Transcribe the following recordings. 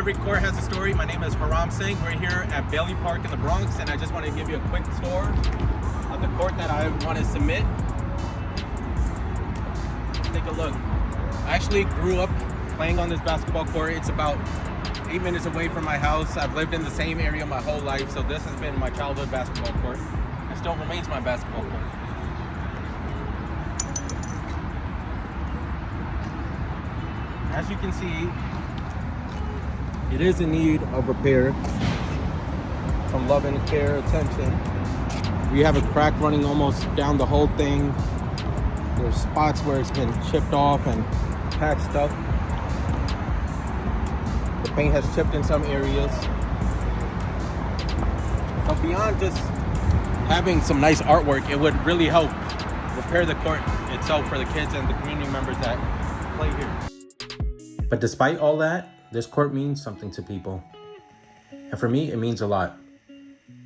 every court has a story. My name is Haram Singh. We're here at Bailey Park in the Bronx, and I just want to give you a quick tour of the court that I want to submit. Take a look. I actually grew up playing on this basketball court. It's about 8 minutes away from my house. I've lived in the same area my whole life, so this has been my childhood basketball court. It still remains my basketball court. As you can see, it is in need of repair, some love and care, attention. We have a crack running almost down the whole thing. There's spots where it's been chipped off and patched up. The paint has chipped in some areas. But beyond just having some nice artwork, it would really help repair the court itself for the kids and the community members that play here. But despite all that, this court means something to people. And for me, it means a lot.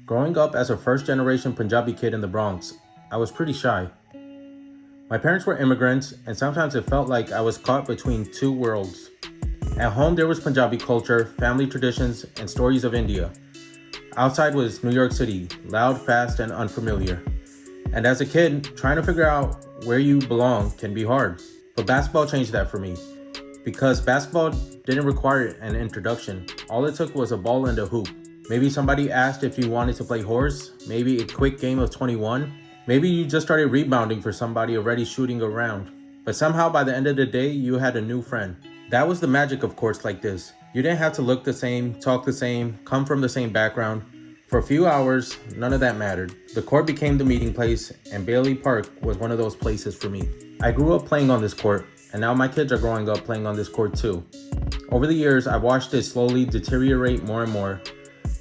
Growing up as a first-generation Punjabi kid in the Bronx, I was pretty shy. My parents were immigrants, and sometimes it felt like I was caught between two worlds. At home, there was Punjabi culture, family traditions, and stories of India. Outside was New York City, loud, fast, and unfamiliar. And as a kid, trying to figure out where you belong can be hard. But basketball changed that for me. Because basketball didn't require an introduction. All it took was a ball and a hoop. Maybe somebody asked if you wanted to play horse, maybe a quick game of 21. Maybe you just started rebounding for somebody already shooting around. But somehow by the end of the day, you had a new friend. That was the magic of courts like this. You didn't have to look the same, talk the same, come from the same background. For a few hours, none of that mattered. The court became the meeting place, and Bailey Park was one of those places for me. I grew up playing on this court, and now my kids are growing up playing on this court too. Over the years, I've watched it slowly deteriorate more and more.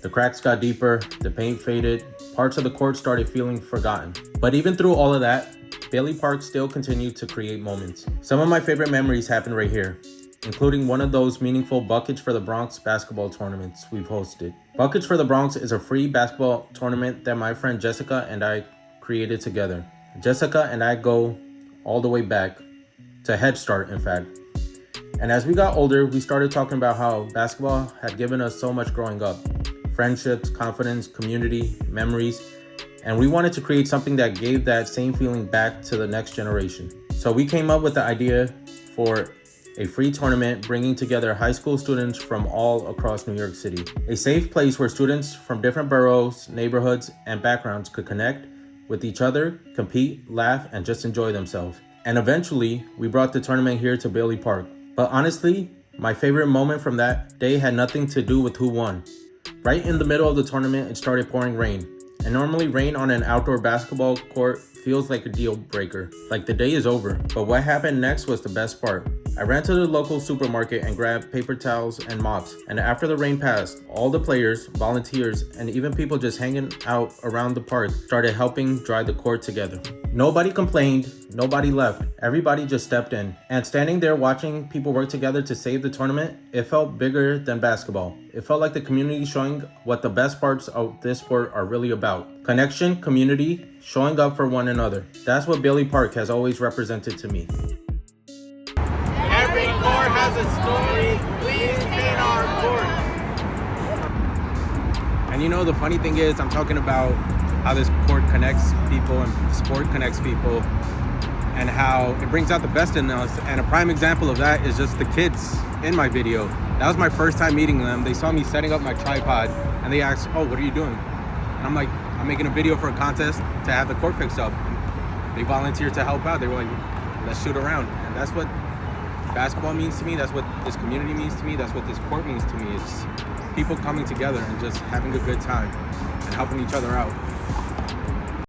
The cracks got deeper, the paint faded, parts of the court started feeling forgotten. But even through all of that, Bailey Park still continued to create moments. Some of my favorite memories happened right here, including one of those meaningful Buckets for the Bronx basketball tournaments we've hosted. Buckets for the Bronx is a free basketball tournament that my friend Jessica and I created together. Jessica and I go all the way back to Head Start, in fact. And as we got older, we started talking about how basketball had given us so much growing up. Friendships, confidence, community, memories. And we wanted to create something that gave that same feeling back to the next generation. So we came up with the idea for a free tournament bringing together high school students from all across New York City. A safe place where students from different boroughs, neighborhoods, and backgrounds could connect with each other, compete, laugh, and just enjoy themselves. And eventually, we brought the tournament here to Bailey Park. But honestly, my favorite moment from that day had nothing to do with who won. Right in the middle of the tournament, it started pouring rain. And normally rain on an outdoor basketball court feels like a deal breaker, like the day is over. But what happened next was the best part. I ran to the local supermarket and grabbed paper towels and mops. And after the rain passed, all the players, volunteers, and even people just hanging out around the park started helping dry the court together. Nobody complained, nobody left, everybody just stepped in. And standing there watching people work together to save the tournament, it felt bigger than basketball. It felt like the community showing what the best parts of this sport are really about. Connection, community, showing up for one another. That's what Bailey Park has always represented to me. Every court has a story. Please paint our court. And you know, the funny thing is, I'm talking about how this court connects people and sport connects people and how it brings out the best in us. And a prime example of that is just the kids in my video. That was my first time meeting them. They saw me setting up my tripod and they asked, "Oh, what are you doing?" And I'm like, "I'm making a video for a contest to have the court fixed up." And they volunteered to help out. They were like, "Let's shoot around." And that's what basketball means to me. That's what this community means to me. That's what this court means to me. It's people coming together and just having a good time and helping each other out.